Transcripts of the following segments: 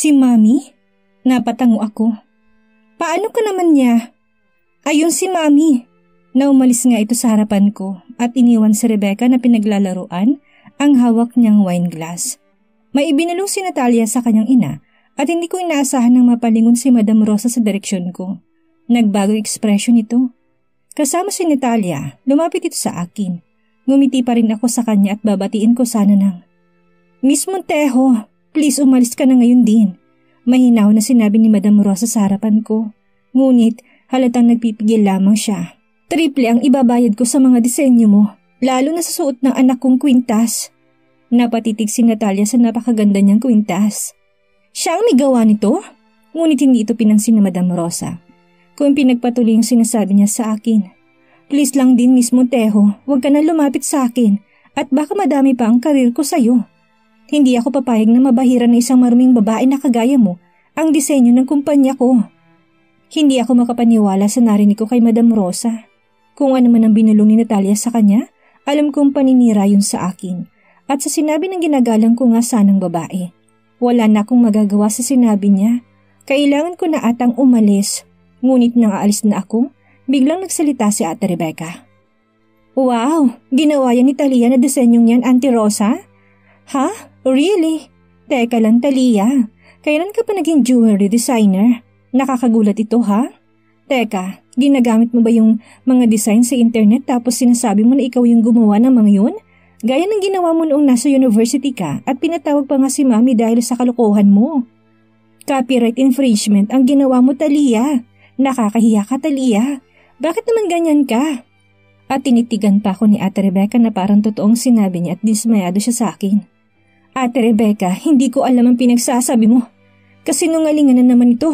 Si Mami? Napatango ako. Paano ka naman niya? Ayun si Mami. Na umalis nga ito sa harapan ko at iniwan si Rebecca na pinaglalaruan ang hawak niyang wine glass. May ibinalong si Natalia sa kanyang ina at hindi ko inaasahan nang mapalingon si Madam Rosa sa direksyon ko. Nagbago ekspresyon ito. Kasama si Natalia, lumapit ito sa akin. Ngumiti pa rin ako sa kanya at babatiin ko sana ng, Miss Montejo, please umalis ka na ngayon din. Mahinaw na sinabi ni Madam Rosa sa harapan ko. Ngunit halatang nagpipigil lamang siya. Triple ang ibabayad ko sa mga disenyo mo, lalo na sa suot ng anak kong kwintas. Napatitig si Natalia sa napakaganda niyang kwintas. Siya ang may gawa nito? Ngunit hindi ito pinansin ni Madam Rosa. Kung pinagpatuloy ang sinasabi niya sa akin. Please lang din, Miss Montejo, huwag ka na lumapit sa akin at baka madami pa ang karir ko sa'yo. Hindi ako papayag na mabahiran na isang maruming babae na kagaya mo ang disenyo ng kumpanya ko. Hindi ako makapaniwala sa narinig ko kay Madam Rosa. Kung ano man ang binulong ni Natalia sa kanya, alam kong paninira yun sa akin. At sa sinabi ng ginagalang ko nga sanang babae. Wala na akong magagawa sa sinabi niya. Kailangan ko na atang umalis. Ngunit nang aalis na ako, biglang nagsalita si Ate Rebecca. Wow! Ginawa yan ni Talia na disenyong yan, Auntie Rosa? Ha? Really? Teka lang, Talia. Kailan ka pa naging jewelry designer? Nakakagulat ito, ha? Teka, ginagamit mo ba yung mga design sa internet tapos sinasabi mo na ikaw yung gumawa ng mga yun? Gaya ng ginawa mo noong nasa university ka at pinatawag pa nga si Mami dahil sa kalokohan mo. Copyright infringement ang ginawa mo, Talia. Nakakahiya ka, Talia. Bakit naman ganyan ka? At tinitigan pa ako ni Ate Rebecca na parang totoong sinabi niya at dismayado siya sa akin. Ate Rebecca, hindi ko alam ang pinagsasabi mo. Kasinungalingan na naman ito.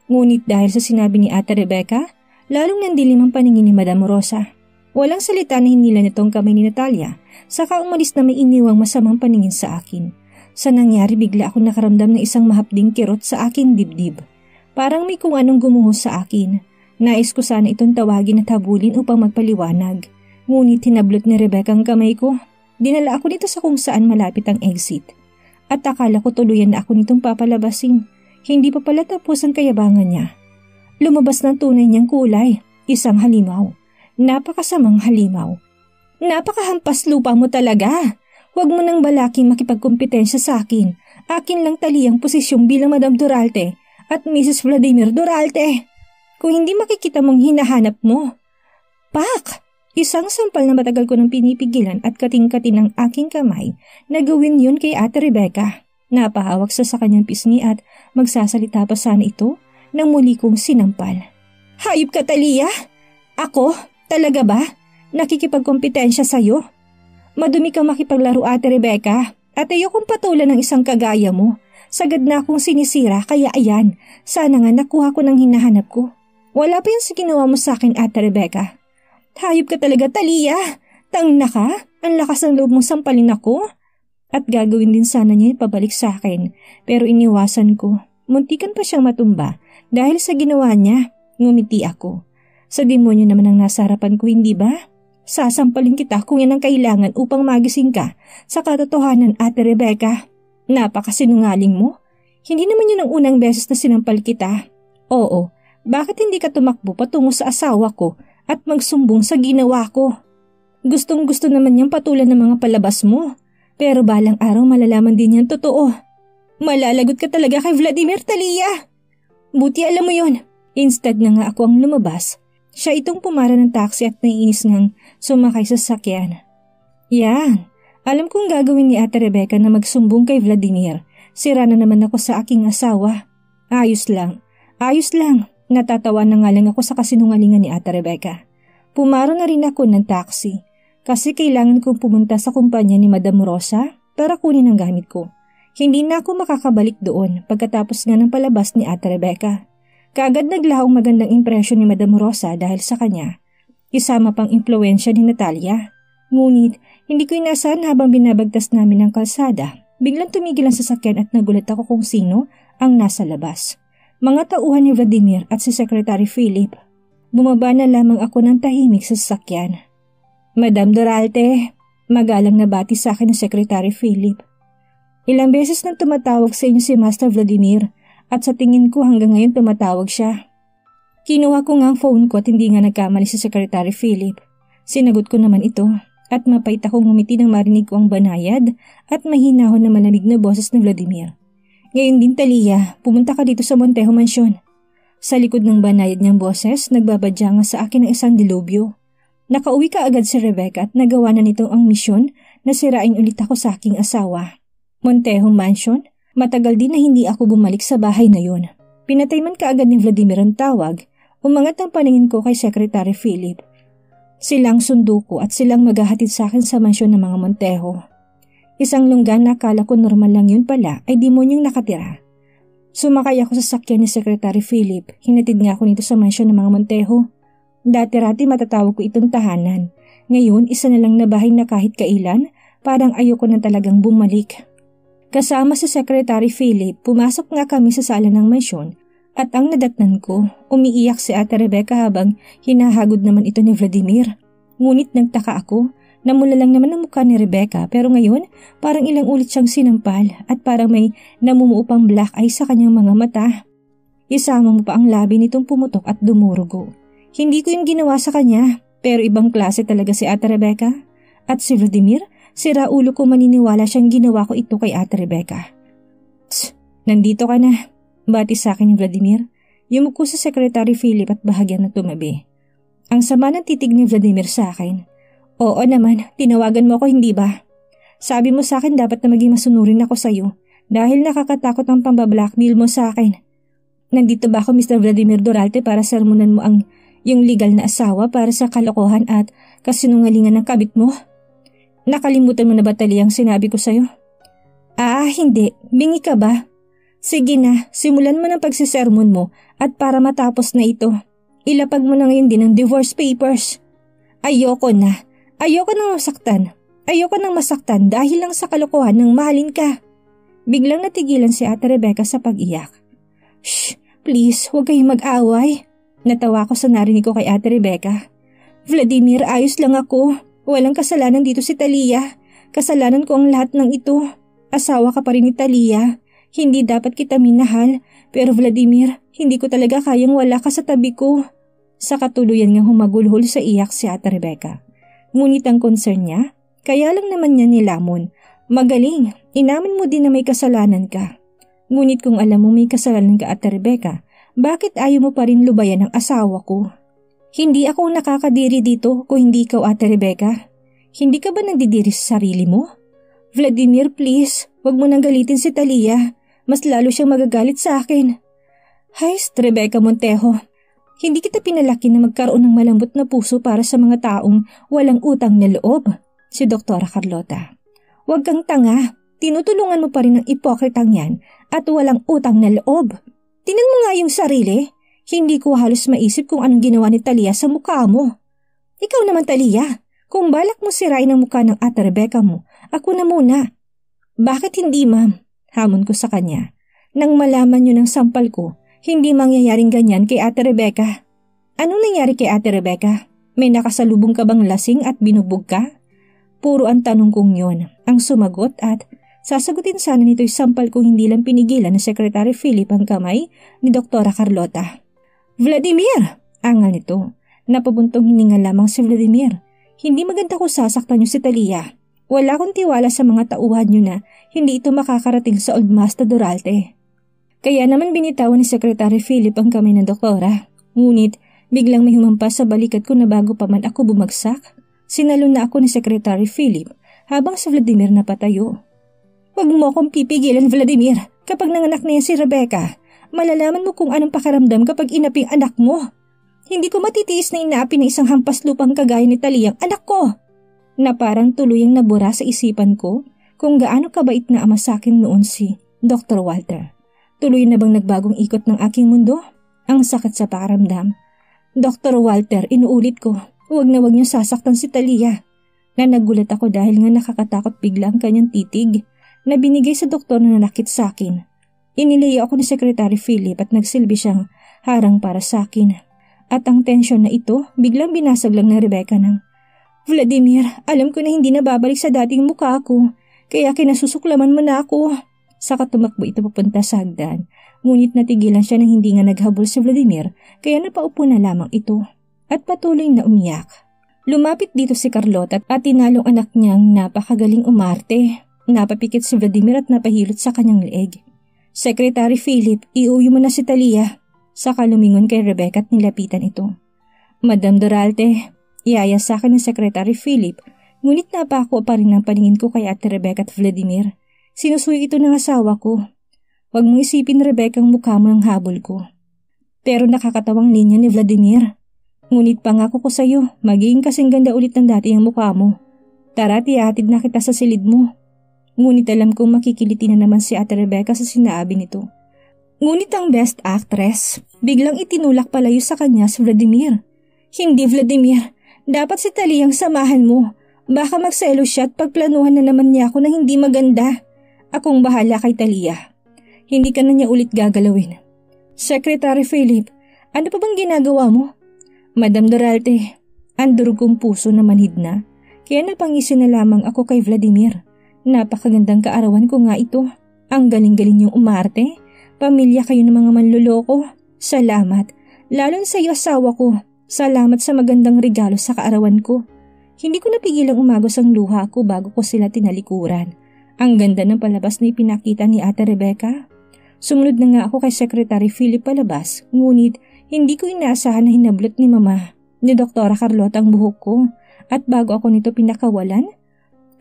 Ngunit dahil sa sinabi ni Ate Rebecca, lalong nandilim ang paningin ni Madam Rosa. Walang salita na hinila nitong kamay ni Natalia, saka umalis na may iniwang masamang paningin sa akin. Sa nangyari bigla ako nakaramdam ng isang mahapding kirot sa aking dibdib. Parang may kung anong gumuhos sa akin. Nais ko sana itong tawagin at habulin upang magpaliwanag. Ngunit hinablot ni Rebecca ang kamay ko. Dinala ako nito sa kung saan malapit ang exit. At akala ko tuluyan na ako nitong papalabasin. Hindi pa pala tapos ang kayabangan niya. Lumabas ng tunay niyang kulay, isang halimaw. Napakasamang halimaw. Napakahampas lupa mo talaga. Huwag mo nang balaking makipagkompetensya sa akin. Akin lang tali ang posisyong bilang Madam Duralde at Mrs. Vladimir Duralde. Kung hindi makikita mong hinahanap mo. Pak! Isang sampal na matagal ko nang pinipigilan at kating-katin ng aking kamay na gawin yun kay Ate Rebecca. Napahawak sa kanyang pisngi at magsasalita pa sana ito nang muli kong sinampal. Hayop ka, Talia! Ako? Talaga ba? Nakikipagkompetensya sa'yo? Madumi kang makipaglaro, Ate Rebecca, at ayokong patulan ng isang kagaya mo. Sagad na akong sinisira kaya ayan, sana nga nakuha ko ng hinahanap ko. Wala pa yan sa ginawa mo sa akin, Ate Rebecca. Hayop ka talaga, Talia! Tangna ka? Ang lakas ng loob mong sampalin ako? At gagawin din sana niya pabalik sa akin, pero iniwasan ko. Muntikan pa siyang matumba dahil sa ginawa niya. Ngumiti ako. Sa demonyo naman ang nasa harapan ko, hindi ba? Sasampalin kita kung yan ang kailangan upang magising ka sa katotohanan, Ate Rebecca. Napakasinungaling mo. Hindi naman yun ang unang beses na sinampal kita. Oo, bakit hindi ka tumakbo patungo sa asawa ko at magsumbong sa ginawa ko? Gustong-gusto naman niyang patulan ng mga palabas mo. Pero balang araw malalaman din niyang totoo. Malalagot ka talaga kay Vladimir, Talia. Buti alam mo yon. Instead na nga ako ang lumabas. Siya itong pumara ng taxi at naiinis ngang sumakay sa sasakyan. Yan, alam kong gagawin ni Ate Rebecca na magsumbong kay Vladimir. Sira na naman ako sa aking asawa. Ayos lang. Natatawa na nga lang ako sa kasinungalingan ni Ate Rebecca. Pumaro na rin ako ng taxi. Kasi kailangan kong pumunta sa kumpanya ni Madam Rosa para kunin ang gamit ko. Hindi na ako makakabalik doon pagkatapos nga ng palabas ni Ate Rebecca. Kaagad naglahong magandang impresyon ni Madam Rosa dahil sa kanya. Isama pang impluensya ni Natalia. Ngunit hindi ko inasahan habang binabagtas namin ang kalsada. Biglang tumigil ang sasakyan at nagulat ako kung sino ang nasa labas. Mga tauhan ni Vladimir at si Secretary Philip. Bumaba na lamang ako ng tahimik sa sasakyan. Madam Duralde, magalang na bati sa akin ng Secretary Philip. Ilang beses nang tumatawag sa inyo si Master Vladimir at sa tingin ko hanggang ngayon tumatawag siya. Kinuha ko nga ang phone ko at hindi nga nagkamali si Secretary Philip. Sinagot ko naman ito at mapait akong ngumiti nang marinig ko ang banayad at mahinahon na malamig na boses ni Vladimir. Ngayon din Talia, pumunta ka dito sa Montejo Mansion. Sa likod ng banayad niyang boses, nagbabadya nga sa akin ng isang dilubyo. Nakauwi ka agad si Rebecca at nagawa na nito ang misyon na sirain ulit ako sa aking asawa. Montejo Mansion? Matagal din na hindi ako bumalik sa bahay na yun. Pinatay man kaagad ni Vladimir ang tawag, umangat ang paningin ko kay Secretary Philip. Silang sundo ko at silang maghahatid sa akin sa mansyon ng mga Montejo. Isang lunggan na akala ko normal lang yun pala ay demonyong nakatira. Sumakay ako sa sakyan ni Secretary Philip. Hinatid nga ako nito sa mansyon ng mga Montejo. Dati-rati matatawag ko itong tahanan. Ngayon, isa na lang na bahay na kahit kailan, parang ayoko na talagang bumalik. Kasama si Secretary Philip, pumasok nga kami sa sala ng mansyon at ang nadatnan ko, umiiyak si Ate Rebecca habang hinahagod naman ito ni Vladimir. Ngunit nagtaka ako, namula lang naman ang mukha ni Rebecca pero ngayon parang ilang ulit siyang sinampal at parang may namumuo pang black eye sa kanyang mga mata. Isama mo pa ang labi nitong pumutok at dumurugo. Hindi ko yung ginawa sa kanya pero ibang klase talaga si Ate Rebecca. At si Vladimir, sira ulo ko maniniwala siyang ginawa ko ito kay Ate Rebecca. Tss, nandito ka na. Bati sa akin ni Vladimir. Yumuko sa Secretary Philip at bahagyan na tumabi. Ang sama ng titig ni Vladimir sa akin. Oo naman, tinawagan mo ako hindi ba? Sabi mo sa akin dapat na maging masunurin ako sa iyo dahil nakakatakot ang pambablackmail mo sa akin. Nandito ba ako Mr. Vladimir Doralte para sermonan mo yung legal na asawa para sa kalokohan at kasinungalingan ng kabit mo? Nakalimutan mo na ba Talia ang sinabi ko sa iyo? Hindi. Bingi ka ba? Sige na, simulan mo ng pagsisermon mo at para matapos na ito, ilapag mo na ngayon din ang divorce papers. Ayoko na. Ayoko nang masaktan. Ayoko nang masaktan dahil lang sa kalokohan ng mahalin ka. Biglang natigilan si Ate Rebecca sa pag-iyak. Shh, please, huwag kayong mag-away. Natawa ko sa narinig ko kay Ate Rebecca. Vladimir, ayos lang ako. Walang kasalanan dito si Talia. Kasalanan ko ang lahat ng ito. Asawa ka pa rin ni Talia. Hindi dapat kita minahal. Pero Vladimir, hindi ko talaga kayang wala ka sa tabi ko. Sa katuluyan ngang humagulhol sa iyak si Ate Rebecca. Ngunit ang concern niya, kaya lang naman niya nilamon. Magaling, inamin mo din na may kasalanan ka. Ngunit kung alam mo may kasalanan ka Ate Rebecca, bakit ayaw mo pa rin lubayan ang asawa ko? Hindi ako nakakadiri dito kung hindi ikaw Ate Rebecca. Hindi ka ba nandidiri sa sarili mo? Vladimir, please, wag mo nang galitin si Talia. Mas lalo siyang magagalit sa akin. Hay, Rebecca Montejo. Hindi kita pinalaki na magkaroon ng malambot na puso para sa mga taong walang utang na loob, si Doktora Carlota. Huwag kang tanga, tinutulungan mo pa rin ang ipokritang yan at walang utang na loob. Tingnan mo nga yung sarili, hindi ko halos maisip kung anong ginawa ni Talia sa mukha mo. Ikaw naman Talia, kung balak mo sirain ang mukha ng Ate Rebecca mo, ako na muna. Bakit hindi ma'am? Hamon ko sa kanya. Nang malaman niyo ng sampal ko, hindi mangyayaring ganyan kay Ate Rebecca. Anong nangyari kay Ate Rebecca? May nakasalubong ka bang lasing at binubog ka? Puro ang tanong kong yon ang sumagot at sasagutin sana nito'y sampal kung hindi lang pinigilan ng Secretary Philip ang kamay ni Doktora Carlota. Vladimir! Angal nito. Napabuntong hininga lamang si Vladimir. Hindi maganda kung sasaktan niyo si Talia. Wala akong tiwala sa mga tauhan niyo na hindi ito makakarating sa Old Master Doralte. Kaya naman binitawan ni Secretary Philip ang kamay ng doktora. Ngunit biglang may humampas sa balikat ko na bago pa man ako bumagsak. Sinalon na ako ni Secretary Philip habang si Vladimir napatayo. Huwag mo akong pipigilan Vladimir. Kapag nanganak na yan si Rebecca, malalaman mo kung anong pakiramdam kapag inaping anak mo. Hindi ko matitiis na inaapi ng isang hampas lupang kagaya ni Talia ang anak ko. Na parang tuluyang nabura sa isipan ko kung gaano kabait na ama sa akin noon si Dr. Walter. Tuloy na bang nagbagong ikot ng aking mundo? Ang sakit sa pakiramdam. Dr. Walter, inuulit ko, huwag niyo sasaktan si Talia. Na nagulat ako dahil nga nakakatakot bigla ang kanyang titig na binigay sa doktor na nanakit sa akin. Inilaya ako ni Secretary Philip at nagsilbi siyang harang para sa akin. At ang tensyon na ito biglang binasag lang ng Rebecca ng, Vladimir, alam ko na hindi na babalik sa dating mukha ko. kaya kinasusuklaman mo na ako. Saka tumakbo ito papunta sa hagdan, ngunit natigilan siya nang hindi nga naghabol si Vladimir kaya napaupo na lamang ito at patuloy na umiyak. Lumapit dito si Carlota at tinalong anak niyang napakagaling umarte. Napapikit si Vladimir at napahilot sa kanyang leeg. Secretary Philip, iuwi mo na si Talia. Saka lumingon kay Rebecca at nilapitan ito. Madam Doralte, iaya sa akin ng Secretary Philip, ngunit napako pa rin ang paningin ko kay Ate Rebecca at Vladimir. Sinusuyo ito ng asawa ko. Huwag mong isipin, Rebecca, ang mukha mo ang habol ko. Pero nakakatawang linya ni Vladimir. Ngunit pangako ko sa'yo, magiging kasing ganda ulit ng dati ang mukha mo. Tara, tihatid na kita sa silid mo. Ngunit alam kong makikiliti na naman si Ate Rebecca sa sinabi nito. Ngunit ang best actress, biglang itinulak palayo sa kanya si Vladimir. Hindi, Vladimir, dapat si Talia ang samahan mo. Baka magselo siya at pagplanuhan na naman niya ako na hindi maganda. Akong bahala kay Talia. Hindi ka na niya ulit gagalawin. Secretary Philip, ano pa bang ginagawa mo? Madam Doralte, ang durugong puso na manhid na, kaya napangisin na lamang ako kay Vladimir. Napakagandang kaarawan ko nga ito. Ang galing-galing niyong umarte. Pamilya kayo ng mga manluloko. Salamat. Lalo sa iyo asawa ko. Salamat sa magandang regalo sa kaarawan ko. Hindi ko napigilang umagos ang luha ko bago ko sila tinalikuran. Ang ganda ng palabas na ipinakita ni Ate Rebecca. Sumunod na nga ako kay Secretary Philip palabas, ngunit hindi ko inaasahan na hinablot ni Mama ni Doktora Carlota ang buhok ko at bago ako nito pinakawalan.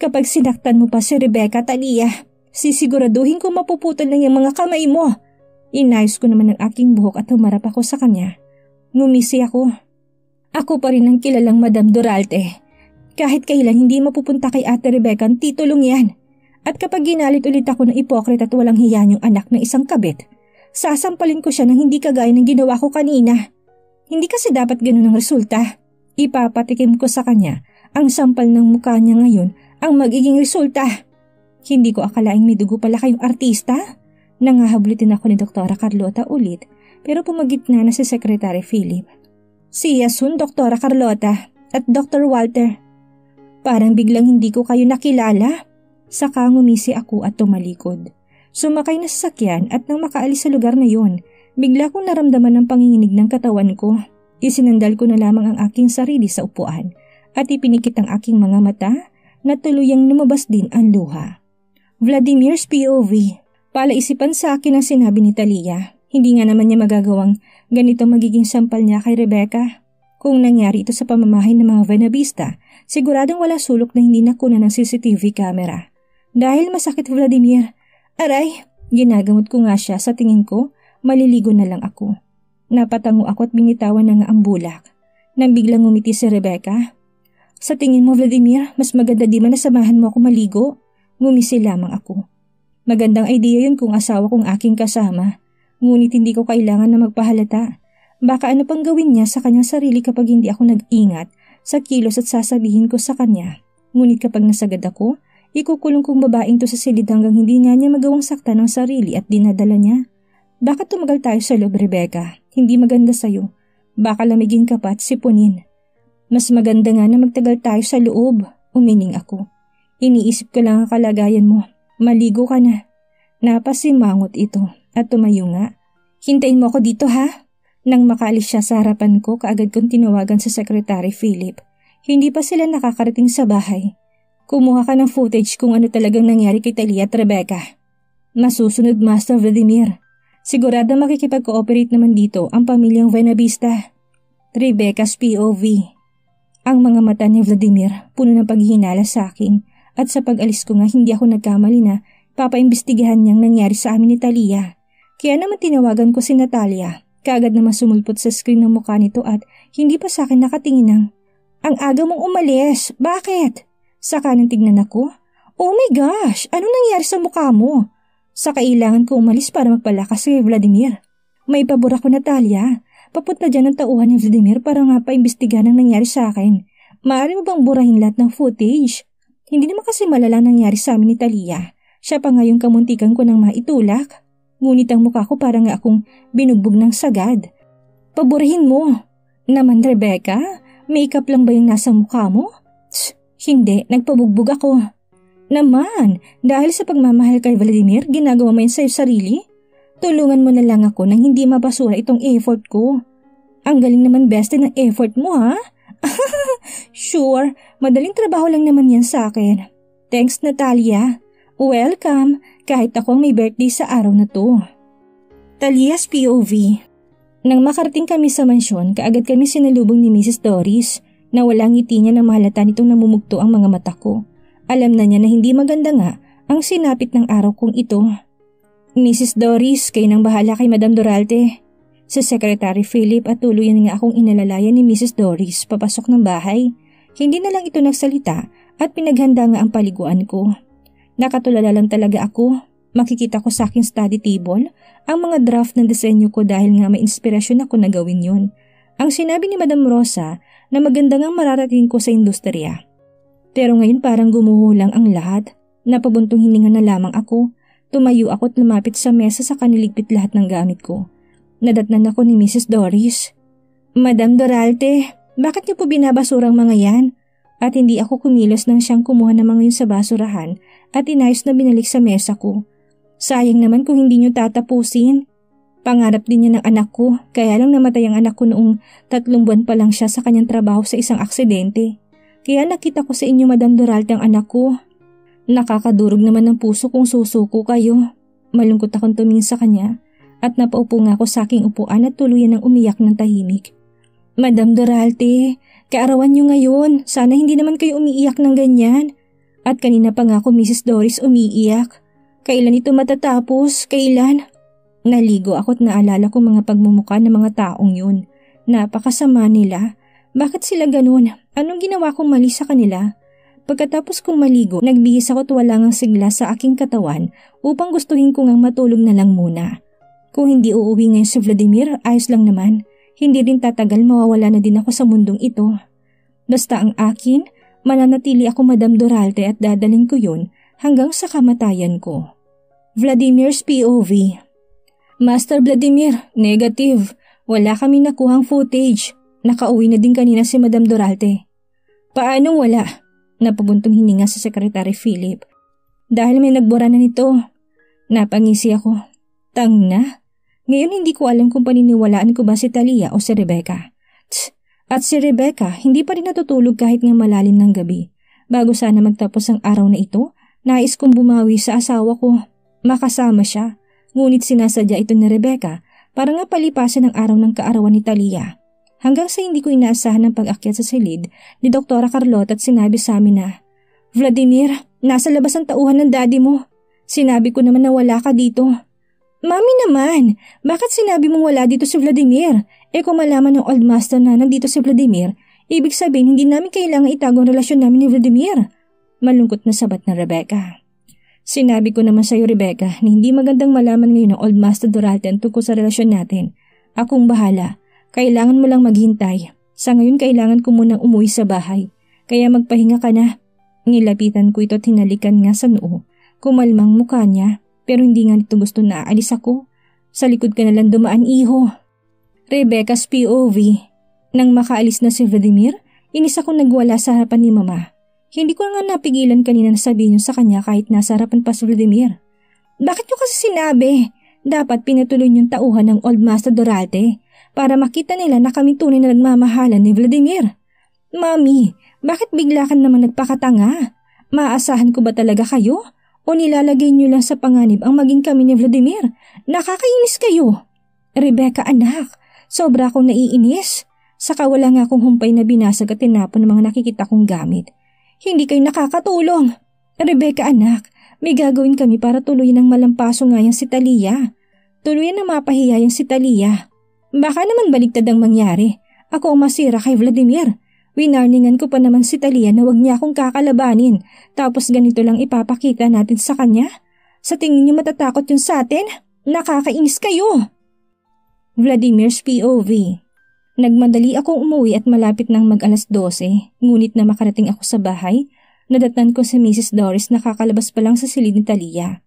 Kapag sinaktan mo pa si Rebecca, Talia, sisiguraduhin ko mapuputol na yung mga kamay mo. Inayos ko naman ang aking buhok at humarap ako sa kanya. Ngumisi ako. Ako pa rin ang kilalang Madam Doralte. Kahit kailan hindi mapupunta kay Ate Rebecca ang titulong yan. At kapag ginalit ulit ako ng ipokrit at walang hiya yung anak ng isang kabit, sasampalin ko siya ng hindi kagaya ng ginawa ko kanina. Hindi kasi dapat ganun ang resulta. Ipapatikim ko sa kanya ang sampal ng mukha niya ngayon ang magiging resulta. Hindi ko akalaing may dugo pala kayong artista. Nangahablitin ako ni Doktora Carlota ulit pero pumagitna na si Secretary Philip. Siya soon, Doktora Carlota at Dr. Walter. Parang biglang hindi ko kayo nakilala. Saka ngumisi ako at tumalikod. Sumakay na sa sasakyan at nang makaalis sa lugar na yon, bigla kong naramdaman ang panginginig ng katawan ko. Isinandal ko na lamang ang aking sarili sa upuan at ipinikit ang aking mga mata na tuluyang lumabas din ang luha. Vladimir's POV. Palaisipan sa akin ang sinabi ni Talia. Hindi nga naman niya magagawang ganito magiging sampal niya kay Rebecca. Kung nangyari ito sa pamamahay ng mga Venabista, siguradong wala sulok na hindi nakunan ng CCTV camera. Dahil masakit, Vladimir. Aray, ginagamot ko nga siya. Sa tingin ko, maliligo na lang ako. Napatango ako at binitawan na nga ang bulak. Nang biglang ngumiti si Rebecca. Sa tingin mo, Vladimir, mas maganda di man nasamahan mo ako maligo? Ngumisi lamang ako. Magandang idea yun kung asawa kong aking kasama. Ngunit hindi ko kailangan na magpahalata. Baka ano pang gawin niya sa kanyang sarili kapag hindi ako nag-ingat sa kilos at sasabihin ko sa kanya. Ngunit kapag nasagad ako, ikukulong kong babaeng to sa silid hanggang hindi nga niya magawang sakta ng sarili at dinadala niya. Bakit tumagal tayo sa loob, Rebecca? Hindi maganda sa'yo. Baka lamigin ka pa at sipunin. Mas maganda nga na magtagal tayo sa loob. Umiling ako. Iniisip ko lang ang kalagayan mo. Maligo ka na. Napasimangot ito at tumayo nga. Hintayin mo ako dito, ha? Nang makaalis siya sa harapan ko, kaagad kong tinawagan sa Secretary Philip. Hindi pa sila nakakarating sa bahay. Kumuha ka ng footage kung ano talagang nangyari kay Talia at Rebecca. Masusunod, Master Vladimir. Sigurado makikipag-cooperate naman dito ang pamilyang Venabista. Rebecca's POV. Ang mga mata ni Vladimir puno ng paghihinala sa akin at sa pag-alis ko nga hindi ako nagkamali na papaimbestigahan niyang nangyari sa amin ni Talia. Kaya naman tinawagan ko si Natalia. Kaagad naman sumulpot sa screen ng mukha nito at hindi pa sa akin nakatingin ng, "Ang aga mong umalis, bakit?" Saka nang tignan ako, "Oh my gosh, ano nangyari sa mukha mo?" Sa kailangan ko umalis para magpalakas kay Vladimir. May pabor ako, Natalia. Papunta dyan ang tauhan ni Vladimir para nga paimbestigahan ang nangyari sa akin. Maaari mo bang burahin lahat ng footage? Hindi naman kasi malala nangyari sa amin ni Talia. Siya pa nga yung kamuntikan ko ng maitulak. Ngunit ang mukha ko parang nga akong binugbog ng sagad. Paburahin mo. Naman, Rebecca, makeup lang ba yung nasa mukha mo? Tsk, hindi, nagpabugbog ako. Naman, dahil sa pagmamahal kay Vladimir, ginagawa mo yan sa'yo sarili? Tulungan mo na lang ako nang hindi mabasura itong effort ko. Ang galing naman beste ng effort mo ha? Sure, madaling trabaho lang naman yan sa akin. Thanks Natalia. Welcome, kahit ako may birthday sa araw na to. Talia's POV. Nang makarating kami sa mansyon, kaagad kami sinalubong ni Mrs. Doris na walang ngiti niya na mahalata nitong namumugto ang mga mata ko. Alam na niya na hindi maganda nga ang sinapit ng araw kong ito. Mrs. Doris, kayo nang bahala kay Madam Doralte. Sa Secretary Philip at tuluyan nga akong inalalayan ni Mrs. Doris papasok ng bahay. Hindi na lang ito nagsalita at pinaghanda nga ang paliguan ko. Nakatulala lang talaga ako. Makikita ko sa aking study table ang mga draft ng disenyo ko dahil nga may inspirasyon ako na gawin yun. Ang sinabi ni Madam Rosa na maganda ngang mararating ko sa industriya. Pero ngayon parang gumuho lang ang lahat. Napabuntong hininga na lamang ako. Tumayo ako at lumapit sa mesa sa kaniligpit lahat ng gamit ko. Nadatnan ako ni Mrs. Doris. Madam Doralte, bakit niyo po binabasura ang mga yan? At hindi ako kumilos nang siyang kumuha ng mga yun sa basurahan at inayos na binalik sa mesa ko. Sayang naman kung hindi niyo tatapusin. Pangarap din niya ng anak ko, kaya lang namatay ang anak ko noong 3 buwan pa lang siya sa kanyang trabaho sa isang aksidente. Kaya nakita ko sa inyo Madam Doralte ang anak ko. Nakakadurog naman ng puso kung susuko kayo. Malungkot akong tumingin sa kanya at napaupo nga ako sa aking upuan at tuluyan ng umiyak ng tahimik. Madam Doralte, kaarawan niyo ngayon. Sana hindi naman kayo umiiyak ng ganyan. At kanina pa nga ako Mrs. Doris umiiyak. Kailan ito matatapos? Kailan? Naligo ako at naalala ko mga pagmumukha ng mga taong yun. Napakasama nila. Bakit sila ganun? Anong ginawa kong mali sa kanila? Pagkatapos kong maligo, nagbihis ako at wala ngang sigla sa aking katawan upang gustuhin ko ngang matulog na lang muna. Kung hindi uuwi ngayon si Vladimir, ayos lang naman. Hindi rin tatagal mawawala na din ako sa mundong ito. Basta ang akin, mananatili ako Madam Doralte at dadaling ko yun hanggang sa kamatayan ko. Vladimir's POV. Master Vladimir, negative. Wala kami nakuhang footage. Nakauwi na din kanina si Madam Doralte. Paanong wala? Napabuntong hininga sa Secretary Philip. Dahil may nagbura na nito. Napangisi ako. Tangna. Ngayon hindi ko alam kung paniniwalaan ko ba si Talia o si Rebecca. At si Rebecca hindi pa rin natutulog kahit nga malalim ng gabi. Bago sana magtapos ang araw na ito, nais kong bumawi sa asawa ko. Makasama siya. Ngunit sinasadya ito ni Rebecca para nga palipasan ang araw ng kaarawan ni Talia. Hanggang sa hindi ko inaasahan ang pag-akyat sa silid ni Dr. Carlota at sinabi sa amin na, Vladimir, nasa labas ang tauhan ng daddy mo. Sinabi ko naman na wala ka dito. Mami naman, bakit sinabi mong wala dito si Vladimir? Kung malaman ng old master na nandito si Vladimir, ibig sabihin hindi namin kailangan itago ang relasyon namin ni Vladimir. Malungkot na sabat na Rebecca. Sinabi ko naman sa iyo Rebecca na hindi magandang malaman ngayon ng old master Doralte ang tungkol sa relasyon natin. Akong bahala. Kailangan mo lang maghintay. Sa ngayon kailangan ko munang umuwi sa bahay. Kaya magpahinga ka na. Nilapitan ko ito at hinalikan nga sa noo. Kumalmang mukha niya. Pero hindi nga nito gusto na aalis ako. Sa likod ka na lang dumaan iho. Rebecca's POV. Nang makaalis na si Vladimir, inis akong nagwala sa harapan ni Mama. Hindi ko nga napigilan kanina na sabihin sa kanya kahit nasa harapan pa si Vladimir. Bakit niyo kasi sinabi? Dapat pinatuloy niyong tauhan ng old master Doralte. Para makita nila na kami tunay na nagmamahalan ni Vladimir. Mami, bakit bigla ka naman nagpakatanga? Maaasahan ko ba talaga kayo? O nilalagay niyo lang sa panganib ang maging kami ni Vladimir? Nakakainis kayo. Rebecca anak, sobra akong naiinis. Saka wala nga akong humpay na binasag at tinapon ng mga nakikita kong gamit. Hindi kayo nakakatulong. Rebecca anak, may gagawin kami para tuluyan ng malampaso nga yan si Talia. Tuluyan na mapahiya yan si Talia. Baka naman baliktad ang mangyari. Ako ang masira kay Vladimir. Winarningan ko pa naman si Talia na wag niya akong kakalabanin. Tapos ganito lang ipapakita natin sa kanya. Sa tingin niyo matatakot yun sa atin? Nakakainis kayo! Vladimir's POV. Nagmadali akong umuwi at malapit nang mag-alas 12. Ngunit na makarating ako sa bahay, nadatnan ko si Mrs. Doris na kakalabas pa lang sa silid ni Talia.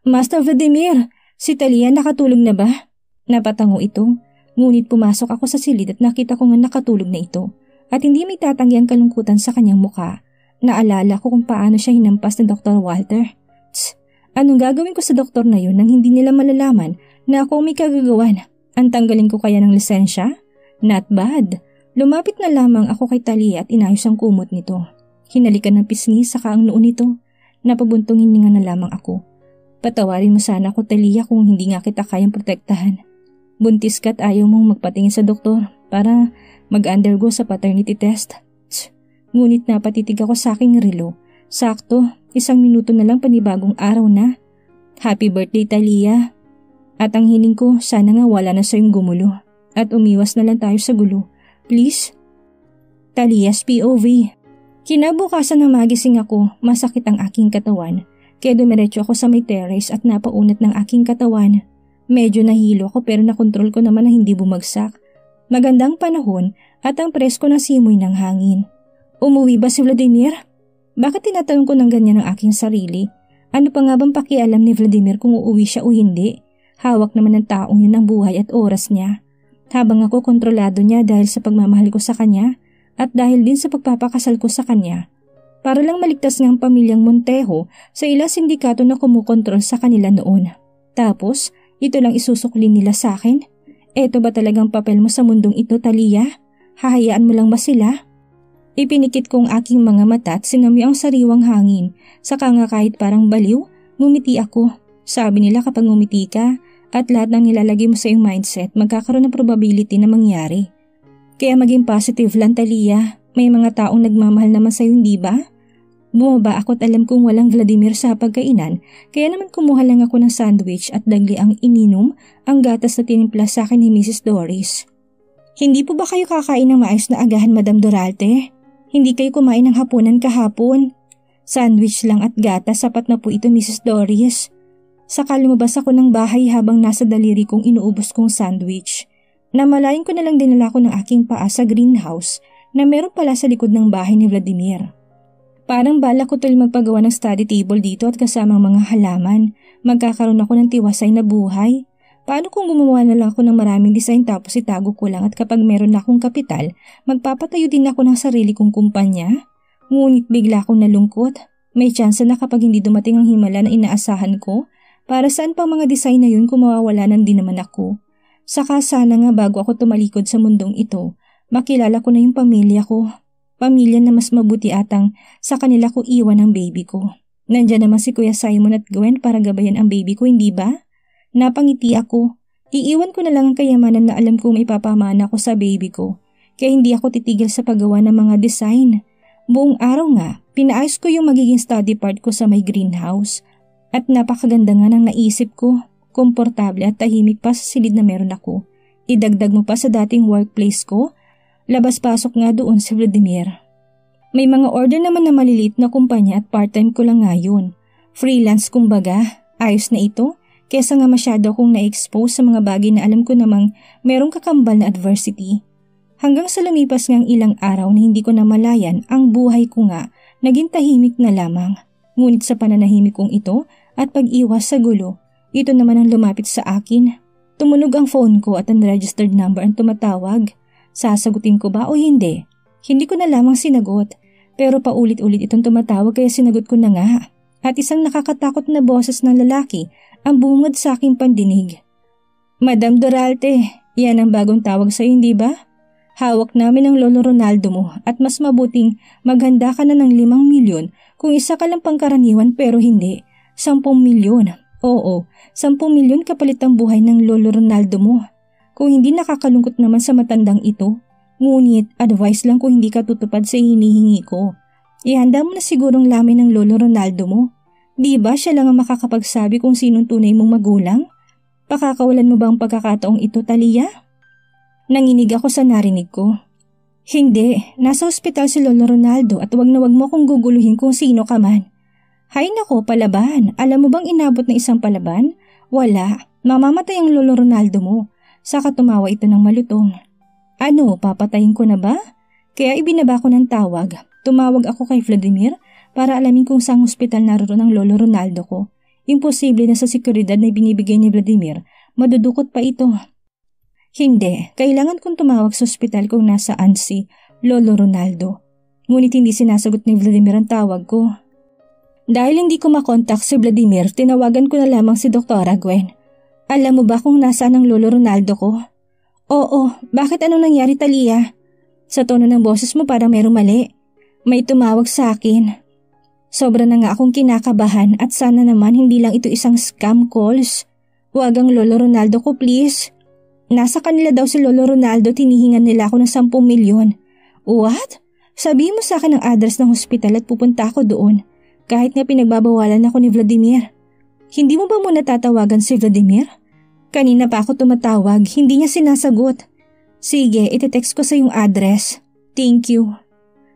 Master Vladimir, si Talia nakatulog na ba? Napatango ito. Ngunit pumasok ako sa silid at nakita ko nga nakatulog na ito at hindi may tatanggi ang kalungkutan sa kanyang mukha. Naalala ko kung paano siya hinampas ni Dr. Walter. Tsk, anong gagawin ko sa doktor na yun nang hindi nila malalaman na ako may kagagawan? Ang tanggalin ko kaya ng lisensya? Not bad. Lumapit na lamang ako kay Talia at inayos ang kumot nito. Hinalikan ng pisngi saka ang noo nito. Napabuntong hininga na lamang ako. Patawarin mo sana ako, Talia, kung hindi nga kita kayang protektahan. Buntis ka at ayaw mong magpatingin sa doktor para mag-undergo sa paternity test. Ngunit napatitig ako sa aking relo. Sakto, 1 minuto na lang panibagong araw na. Happy birthday, Talia. At ang hiling ko, sana nga wala na sa'yong gumulo. At umiwas na lang tayo sa gulo. Please? Talia's POV. Kinabukasan na magising ako, masakit ang aking katawan. Kaya dumiretso ako sa may terrace at napaunat ng aking katawan. Medyo nahilo ako pero nakontrol ko naman na hindi bumagsak. Magandang panahon at ang presko ng simoy ng hangin. Umuwi ba si Vladimir? Bakit tinatanong ko ng ganyan ang aking sarili? Ano pa nga bang pakialam ni Vladimir kung uuwi siya o hindi? Hawak naman ng taong yun ang buhay at oras niya. Habang ako kontrolado niya dahil sa pagmamahal ko sa kanya at dahil din sa pagpapakasal ko sa kanya. Para lang maligtas ng pamilyang Montejo sa ilang sindikato na kumukontrol sa kanila noon. Tapos, ito lang isusuklin nila sa akin? Eto ba talagang papel mo sa mundong ito, Talia? Hahayaan mo lang ba sila? Ipinikit kong aking mga mata at sinamyo ang sariwang hangin. Saka nga kahit parang baliw, ngumiti ako. Sabi nila kapag ngumiti ka at lahat ng nilalagay mo sa iyong mindset, magkakaroon ng probability na mangyari. Kaya maging positive lang, Talia. May mga taong nagmamahal naman sa iyo, hindi ba? Bumaba ako at alam kong walang Vladimir sa pagkainan, kaya naman kumuha lang ako ng sandwich at dagli ang ininom ang gatas na tinimpla sa akin ni Mrs. Doris. Hindi po ba kayo kakain ng maayos na agahan, Madam Durarte? Hindi kayo kumain ng hapunan kahapon. Sandwich lang at gatas, sapat na po ito, Mrs. Doris. Saka lumabas ako ng bahay habang nasa daliri kong inuubos kong sandwich. Namalayan ko na lang dinala ko ng aking paa sa greenhouse na meron pala sa likod ng bahay ni Vladimir. Parang balak ko tuloy magpagawa ng study table dito at kasamang mga halaman. Magkakaroon ako ng tiwasay na buhay. Paano kung gumawa na lang ako ng maraming design tapos itago ko lang at kapag meron na akong kapital, magpapatayo din ako ng sarili kong kumpanya? Ngunit bigla akong nalungkot. May tsansa na kapag hindi dumating ang himala na inaasahan ko, para saan pang mga design na yun kung mawawalanan din naman ako? Saka sana nga bago ako tumalikod sa mundong ito, makilala ko na yung pamilya ko. Pamilya na mas mabuti atang sa kanila ko iwan ang baby ko. Nandiyan naman si Kuya Simon at Gwen para gabayan ang baby ko, hindi ba? Napangiti ako. Iiwan ko na lang ang kayamanan na alam kong may papamana ko sa baby ko. Kaya hindi ako titigil sa paggawa ng mga design. Buong araw nga, pinaayos ko yung magiging study part ko sa may greenhouse. At napakaganda nga ng naisip ko. Komportable at tahimik pa sa silid na meron ako. Idagdag mo pa sa dating workplace ko. Labas-pasok nga doon si Vladimir. May mga order naman na maliliit na kumpanya at part-time ko lang ngayon. Freelance kumbaga. Ayos na ito. Kesa nga masyado akong na-expose sa mga bagay na alam ko namang merong kakambal na adversity. Hanggang sa lumipas ngang ilang araw na hindi ko namalayan, ang buhay ko nga naging tahimik na lamang. Ngunit sa pananahimik kong ito at pag-iwas sa gulo, ito naman ang lumapit sa akin. Tumunog ang phone ko at ang registered number ang tumatawag. Sasagutin ko ba o hindi? Hindi ko na lamang sinagot, pero paulit-ulit itong tumatawag kaya sinagot ko na nga. At isang nakakatakot na boses ng lalaki ang bumungad sa aking pandinig. Madam Durarte, yan ang bagong tawag sa iyo, hindi ba? Hawak namin ang Lolo Ronaldo mo at mas mabuting maghanda ka na ng 5 milyon kung isa ka lang pangkaraniwan pero hindi. 10 milyon. Oo, 10 milyon kapalit ang buhay ng Lolo Ronaldo mo. Kung hindi nakakalungkot naman sa matandang ito, ngunit advice lang kung hindi ka tutupad sa hinihingi ko. Ihanda mo na sigurong lamin ng Lolo Ronaldo mo. Di ba siya lang ang makakapagsabi kung sinong tunay mong magulang? Pakakawalan mo ba ang pagkakataong ito, Talia? Nanginig ako sa narinig ko. Hindi, nasa ospital si Lolo Ronaldo at wag na wag mo kong guguluhin kung sino ka man. Hay nako, palaban. Alam mo bang inabot na isang palaban? Wala, mamamatay ang Lolo Ronaldo mo. Saka tumawa ito ng malutong. Ano, papatayin ko na ba? Kaya ibinaba ko ng tawag. Tumawag ako kay Vladimir para alamin kung saang ospital naroon ang Lolo Ronaldo ko. Imposible na sa seguridad na ibinibigay ni Vladimir, madudukot pa ito. Hindi, kailangan kong tumawag sa ospital kung nasaan si Lolo Ronaldo. ngunit hindi sinasagot ni Vladimir ang tawag ko. Dahil hindi ko makontak si Vladimir, tinawagan ko na lamang si Dr. Gwen. Alam mo ba kung nasaan ang lolo Ronaldo ko? Oo, bakit anong nangyari, Talia? Sa tono ng boses mo parang merong mali. May tumawag sa akin. Sobra na nga akong kinakabahan at sana naman hindi lang ito isang scam calls. Huwag ang lolo Ronaldo ko, please. Nasa kanila daw si lolo Ronaldo, tinihingan nila ako ng 10 milyon. What? Sabihin mo sa akin ang address ng hospital at pupunta ako doon. Kahit nga pinagbabawalan ako ni Vladimir. Hindi mo ba muna tatawagan si Vladimir? Kanina pa ako tumatawag, hindi niya sinasagot. Sige, itetext ko sa yung address. Thank you.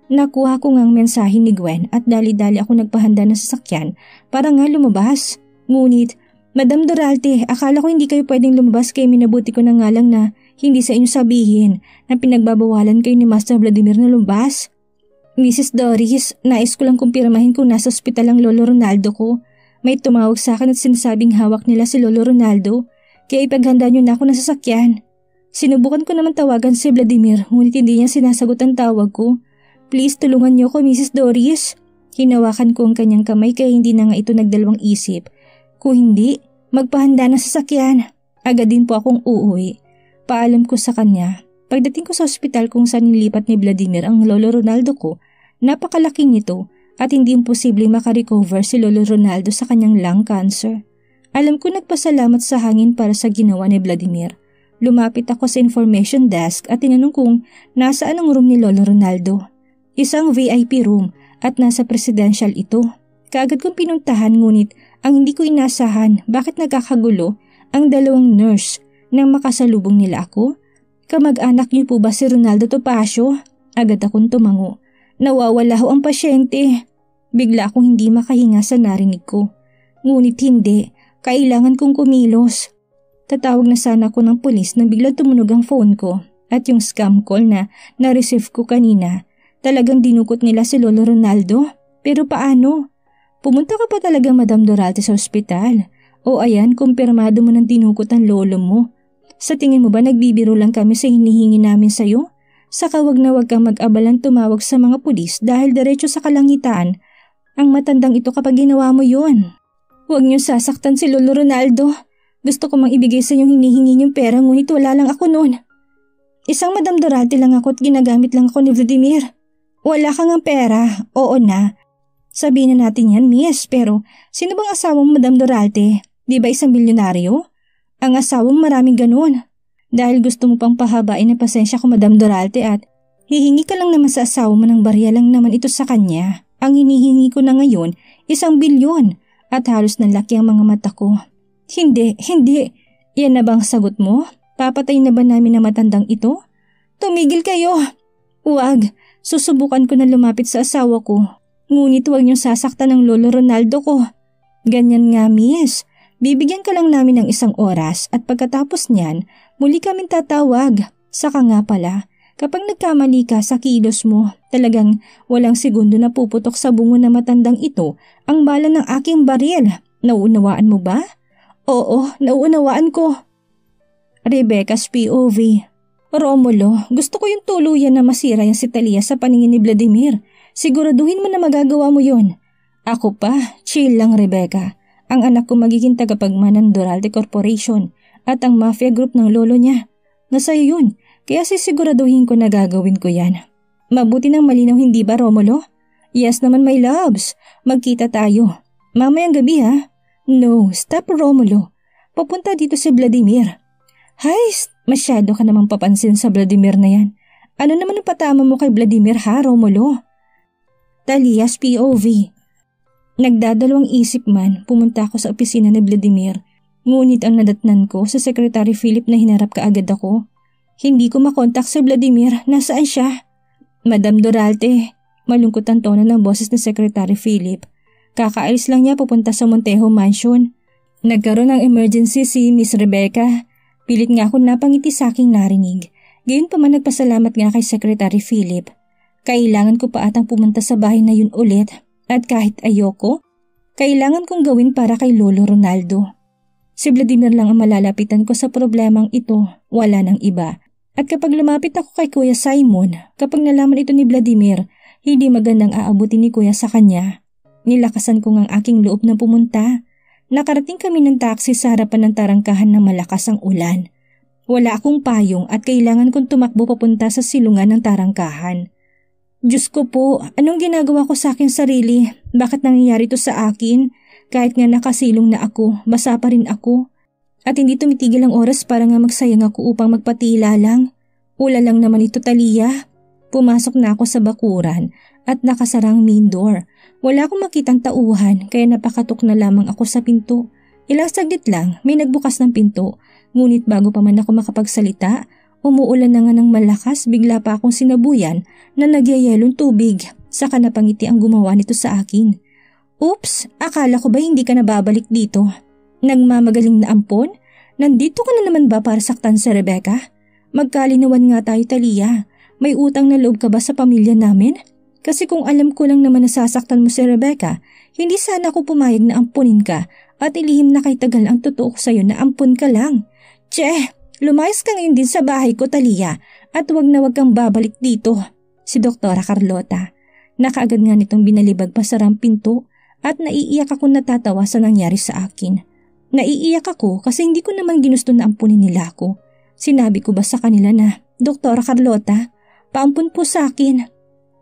Nakuha ko ngang mensahe ni Gwen at dali-dali ako nagpahanda ng sasakyan para nga lumabas. Ngunit, Madam Doralte, akala ko hindi kayo pwedeng lumabas kaya minabuti ko na nga lang na hindi sa inyo sabihin na pinagbabawalan kayo ni Master Vladimir na lumabas. Mrs. Doris, nais ko lang kumpirmahin kung nasa ospital ang lolo Ronaldo ko. May tumawag sa akin at sinasabing hawak nila si lolo Ronaldo, kaya ipaghanda niyo na ako ng sasakyan. Sinubukan ko naman tawagan si Vladimir, ngunit hindi niya sinasagot ang tawag ko. Please tulungan niyo ko, Mrs. Doris. Hinawakan ko ang kanyang kamay kaya hindi na nga ito nagdalawang isip. Kung hindi, magpahanda ng sasakyan. Agad din po akong uuwi. Paalam ko sa kanya. Pagdating ko sa ospital kung saan nilipat ni Vladimir ang lolo Ronaldo ko, napakalaki nito at hindi imposible makarecover si lolo Ronaldo sa kanyang lung cancer. Alam ko nagpasalamat sa hangin para sa ginawa ni Vladimir. Lumapit ako sa information desk at tinanong kung nasaan ang room ni lolo Ronaldo. Isang VIP room at nasa presidential ito. Kaagad kong pinuntahan ngunit ang hindi ko inasahan bakit nagkakagulo ang 2 nurse nang makasalubong nila ako. Kamag-anak niyo po ba si Ronaldo Topacio? Agad akong tumango. Nawawala ho ang pasyente. Bigla akong hindi makahinga sa narinig ko. Ngunit hindi, kailangan kong kumilos. Tatawag na sana ako ng pulis nang biglang tumunog ang phone ko at yung scam call na na-receive ko kanina. Talagang dinukot nila si lolo Ronaldo? Pero paano? Pumunta ka pa talaga Madam Doralte sa ospital? O ayan, kumpirmado mo ng dinukot ang lolo mo. Sa tingin mo ba nagbibiro lang kami sa hinihingi namin sa'yo? Saka wag na wag kang mag-abalang tumawag sa mga pulis dahil diretso sa kalangitan ang matandang ito kapag ginawa mo yun. Huwag niyo sasaktan si lolo Ronaldo. Gusto ko mang ibigay sa inyong hinihingi niyong pera ngunit wala lang ako noon. Isang Madam Doralte lang ako at ginagamit lang ako ni Vladimir. Wala kang ang pera, oo na. Sabihin na natin yan, miss, pero sino bang asawa mo, Madam Doralte? Di ba isang bilyonaryo? Ang asawa mo maraming ganun. Dahil gusto mo pang pahabain na pasensya ko, Madam Doralte, at hihingi ka lang naman sa asawa mo ng barya lang naman ito sa kanya. Ang hinihingi ko na ngayon, 1 bilyon at halos nanlaki ang mga mata ko. Hindi. Yan na bang sagot mo? Papatay na ba namin na matandang ito? Tumigil kayo. Huwag. Susubukan ko na lumapit sa asawa ko. Ngunit huwag niyong sasaktan ng lolo Ronaldo ko. Ganyan nga, miss. Bibigyan ka lang namin ng 1 oras at pagkatapos niyan, muli kaming tatawag. Saka nga pala, kapag nagkamali ka sa kilos mo, talagang walang segundo na puputok sa bungo na matandang ito ang bala ng aking baril. Nauunawaan mo ba? Oo, nauunawaan ko. Rebecca's POV. Romulo, gusto ko yung tuluyan na masira yung si Talia sa paningin ni Vladimir. Siguraduhin mo na magagawa mo yun. Ako pa, chill lang Rebecca. Ang anak ko magiging tagapagmana ng Doralte Corporation at ang mafia group ng lolo niya. Nasa'yo yun, kaya sisiguraduhin ko na gagawin ko yan. Mabuti ng malinaw hindi ba Romulo? Yes naman my loves, magkita tayo. Mamayang gabi ha? No, stop Romulo. Papunta dito si Vladimir. Hay, masyado ka namang papansin sa Vladimir na yan. Ano naman ang patama mo kay Vladimir ha Romulo? Talia's POV. Nagdadalawang isip man, pumunta ako sa opisina ni Vladimir. Ngunit ang nadatnan ko sa Secretary Philip na hinarap kaagad ako. Hindi ko makontak si Vladimir, nasaan siya? Madam Doralte, malungkot ang tono ng boses ni Secretary Philip. Kakaalis lang niya pupunta sa Montejo Mansion. Nagkaroon ng emergency si Miss Rebecca. Pilit nga ako napangiti sa aking narinig. Gayon pa man nagpasalamat nga kay Secretary Philip. Kailangan ko pa atang pumunta sa bahay na yun ulit. At kahit ayoko, kailangan kong gawin para kay Lolo Ronaldo. Si Vladimir lang ang malalapitan ko sa problemang ito, wala nang iba. At kapag lumapit ako kay Kuya Simon, kapag nalaman ito ni Vladimir, Hindi magandang aabutin ni Kuya sa kanya. Nilakasan ko ngang aking loob na pumunta. Nakarating kami ng taxi sa harapan ng tarangkahan na malakas ang ulan. Wala akong payong at kailangan kong tumakbo papunta sa silungan ng tarangkahan. Diyos ko po, anong ginagawa ko sa aking sarili? Bakit nangyayari ito sa akin? Kahit nga nakasilong na ako, basa pa rin ako. At hindi tumitigil ang oras para nga magsayang ako upang magpatila lang. Ula lang naman ito, Talia. Pumasok na ako sa bakuran at nakasarang main door. Wala akong makitang tauhan kaya napakatok na lamang ako sa pinto. Ilang saglit lang may nagbukas ng pinto. Ngunit bago pa man ako makapagsalita, umuulan na nga ng malakas, bigla pa akong sinabuyan na nagyayelong tubig. Saka napangiti ang gumawa nito sa akin. Oops, akala ko ba hindi ka na babalik dito? Nagmamagaling na ampon? Nandito ka na naman ba para saktan si Rebecca? Magkalinawan nga tayo, Talia. May utang na loob ka ba sa pamilya namin? Kasi kung alam ko lang naman nasasaktan mo si Rebecca, hindi sana ako pumayag na ampunin ka at ilihim na kay tagal ang totoo ko sa'yo na ampun ka lang. Tse, lumayas ka ngayon din sa bahay ko, Talia, at wag na wag kang babalik dito. Si Doktora Carlota. Nakaagad nga nitong binalibag pa sarang pinto at naiiyak ako natatawa sa nangyari sa akin. Naiiyak ako kasi hindi ko naman ginusto na ampunin nila ako. Sinabi ko ba sa kanila na, Doktora Carlota, paampun po sa akin.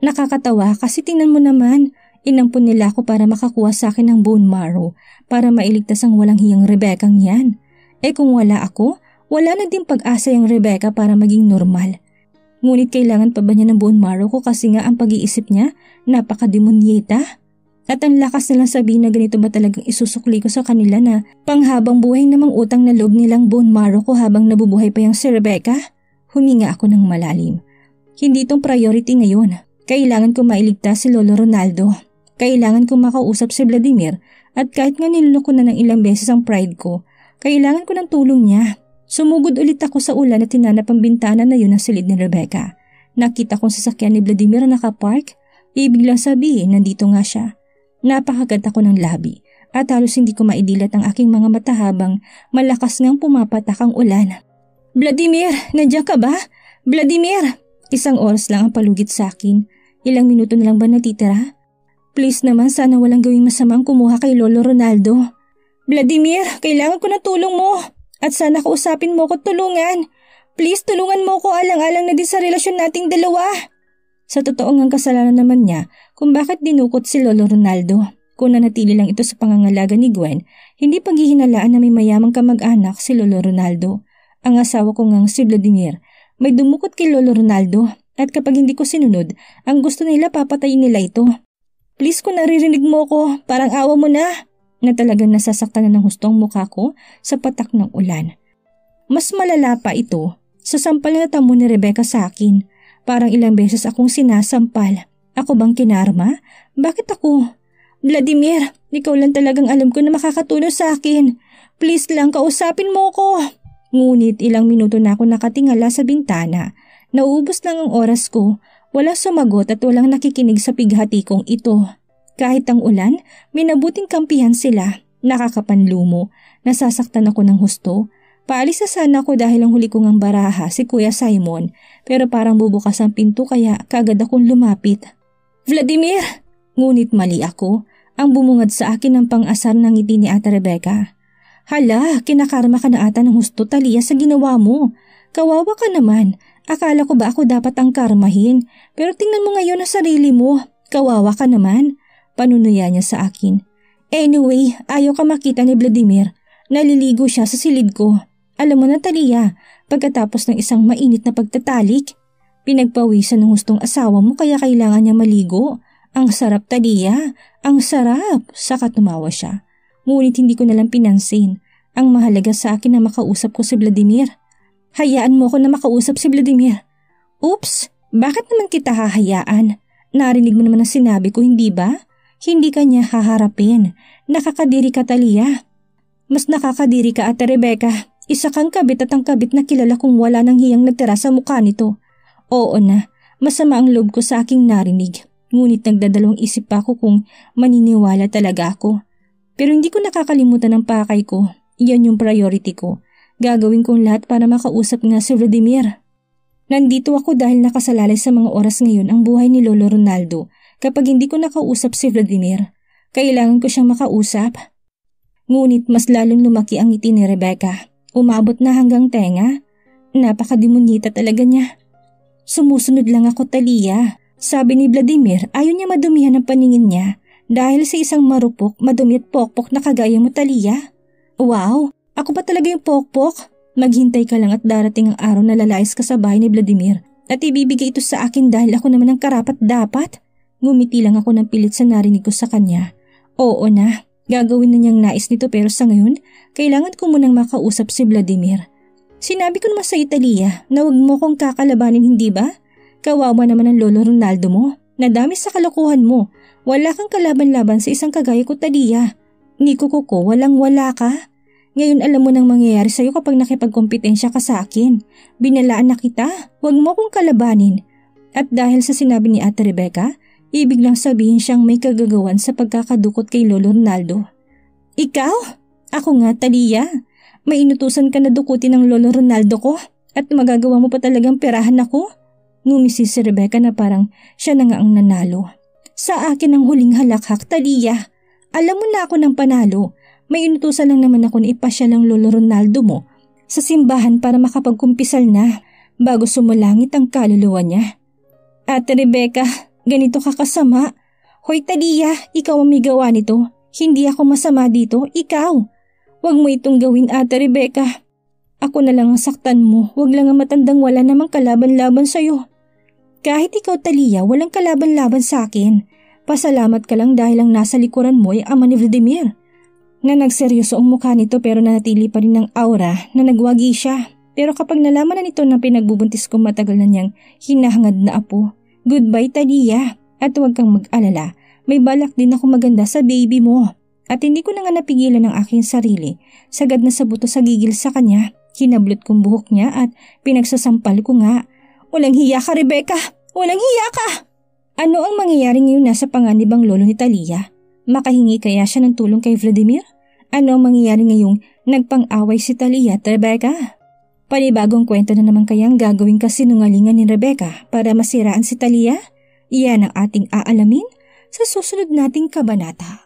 Nakakatawa kasi tingnan mo naman, inampun nila ako para makakuha sa akin ng bone marrow para mailigtas ang walang hiyang Rebecca yan. Kung wala ako, wala na din pag-asa yung Rebecca para maging normal. Ngunit kailangan pa ba niya ng bone marrow ko kasi nga ang pag-iisip niya napakademonyeta? At ang lakas nilang sabihin na ganito ba talagang isusukli ko sa kanila na panghabang buhay namang utang na loob nilang bone marrow ko habang nabubuhay pa yung si Rebecca? Huminga ako ng malalim. Hindi itong priority ngayon. Kailangan ko mailigtas si Lolo Ronaldo. Kailangan ko makausap si Vladimir at kahit nga nilunok ko na ng ilang beses ang pride ko, kailangan ko ng tulong niya. Sumugod ulit ako sa ulan at tinanap ang bintana na yun ang silid ni Rebecca. Nakita kong sasakyan ni Vladimir na nakapark. Ibig lang sabihin, nandito nga siya. Napakagat ako ng labi at halos hindi ko maidilat ang aking mga mata habang malakas ngang pumapatak ang ulan. Vladimir, nandiyan ka ba? Vladimir! Isang oras lang ang palugit sa akin. Ilang minuto na lang ba natitira? Please naman, sana walang gawing masamang kumuha kay Lolo Ronaldo. Vladimir, kailangan ko ng tulong mo. At sana kausapin mo ko tulungan. Please, tulungan mo ko alang-alang na din sa relasyon nating dalawa. Sa totoo ngang kasalanan naman niya kung bakit dinukot si Lolo Ronaldo. Kung nanatili lang ito sa pangangalaga ni Gwen, hindi paghihinalaan na may mayamang kamag-anak si Lolo Ronaldo. Ang asawa ko ngang si Vladimir, may dumukot kay Lolo Ronaldo. At kapag hindi ko sinunod, ang gusto nila papatayin nila ito. Please kung naririnig mo ko, parang awa mo na. Na talagang nasasaktan na ng husto ang mukha ko sa patak ng ulan. Mas malala pa ito sa sampal na tamo ni Rebecca sa akin. Parang ilang beses akong sinasampal. Ako bang kinarma? Bakit ako? Vladimir, ikaw lang talagang alam ko na makakatulong sa akin. Please lang kausapin mo ko. Ngunit ilang minuto na ako nakatingala sa bintana. Nauubos lang ang oras ko, walang sumagot at walang nakikinig sa pighati kong ito. Kahit ang ulan, may nabuting kampihan sila, nakakapanlumo, nasasaktan ako ng husto. Paalis na sana ako dahil ang huli kong ang baraha si Kuya Simon, pero parang bubukas ang pinto kaya kagad akong lumapit. Vladimir! Ngunit mali ako, ang bumungad sa akin ng pang-asar ng ngiti ni Ate Rebecca. Hala, kinakarma ka na ata ng husto, Talia, sa ginawa mo. Kawawa ka naman. Akala ko ba ako dapat ang karmahin? Pero tingnan mo ngayon ang sarili mo. Kawawa ka naman. Panunuya niya sa akin. Anyway, ayaw ka makita ni Vladimir. Naliligo siya sa silid ko. Alam mo na, Talia, pagkatapos ng isang mainit na pagtatalik, pinagpawisan ng hustong asawa mo kaya kailangan niya maligo. Ang sarap, Talia. Ang sarap. Saka tumawa siya. Ngunit hindi ko nalang pinansin. Ang mahalaga sa akin na makausap ko si Vladimir. Hayaan mo ko na makausap si Vladimir. Oops, bakit naman kita hahayaan? Narinig mo naman ang sinabi ko, hindi ba? Hindi ka niya haharapin. Nakakadiri ka, Talia. Mas nakakadiri ka, Ate Rebecca. Isa kang kabit at ang kabit na kilala kung wala nang hiyang nagtira sa mukha nito. Oo na, masama ang loob ko sa aking narinig. Ngunit nagdadalawang isip pa ako kung maniniwala talaga ako. Pero hindi ko nakakalimutan ang pakay ko. Iyan yung priority ko. Gagawin kong lahat para makausap nga si Vladimir. Nandito ako dahil nakasalalay sa mga oras ngayon ang buhay ni Lolo Ronaldo. Kapag hindi ko nakausap si Vladimir, kailangan ko siyang makausap. Ngunit mas lalong lumaki ang ngiti ni Rebecca. Umabot na hanggang tenga. Napakademunyita talaga niya. Sumusunod lang ako, Talia. Sabi ni Vladimir, ayaw niya madumihan ang paningin niya dahil sa isang marupok, madumi at pokpok na kagaya mo, Talia. Wow, ako ba talaga yung pokpok? Maghintay ka lang at darating ang araw na lalayas ka sa bahay ni Vladimir at ibibigay ito sa akin dahil ako naman ang karapat-dapat. Ngumiti lang ako ng pilit sa narinig ko sa kanya. Oo na, gagawin na niyang nais nito pero sa ngayon, kailangan ko munang makausap si Vladimir. Sinabi ko naman sa Italia na huwag mo kong kakalabanin, hindi ba? Kawawa naman ang Lolo Ronaldo mo. Nadami sa kalokohan mo. Wala kang kalaban-laban sa isang kagaya ko, Talia. Niko Koko, walang-wala ka. Ngayon alam mo nang mangyayari sa'yo kapag nakipagkompetensya ka sa akin. Binalaan na kita, huwag mo kong kalabanin. At dahil sa sinabi ni Ate Rebecca, ibig lang sabihin siyang may kagagawan sa pagkakadukot kay Lolo Ronaldo. Ikaw? Ako nga, Talia. May inutusan ka na dukutin ng Lolo Ronaldo ko at magagawa mo pa talagang perahan ako? Ngumisi si Rebecca na parang siya na nga ang nanalo. Sa akin ang huling halakhak, Talia. Alam mo na ako ng panalo. May inutusan lang naman ako na ipasya lang Lolo Ronaldo mo sa simbahan para makapagkumpisal na bago sumulangit ang kaluluwa niya. Ate Rebecca, ganito ka kasama. Hoy Talia, ikaw ang may gawa nito. Hindi ako masama dito, ikaw. Huwag mo itong gawin, Ate Rebecca. Ako na lang ang saktan mo, huwag lang ang matandang wala namang kalaban-laban sa'yo. Kahit ikaw, Talia, walang kalaban-laban sa akin. Pasalamat ka lang dahil ang nasa likuran mo ay ama ni Vladimir. Na nagseryoso ang mukha nito pero nanatili pa rin ng aura na nagwagi siya. Pero kapag nalaman na nito na pinagbubuntis ko matagal na niyang hinahangad na apo, goodbye Talia at huwag kang mag-alala, may balak din ako maganda sa baby mo. At hindi ko na nga napigilan ang aking sarili, sagad na sa buto sa gigil sa kanya, hinablot kong buhok niya at pinagsasampal ko nga. Walang hiya ka, Rebecca! Walang hiya ka! Ano ang mangyayari ngayon nasa panganibang lolo ni Talia? Makahingi kaya siya ng tulong kay Vladimir? Ano ang mangyayari ngayong nagpang-away si Talia at Rebecca? Panibagong kwento na naman kayang gagawin kasinungalingan ni Rebecca para masiraan si Talia? Iyan ang ating aalamin sa susunod nating kabanata.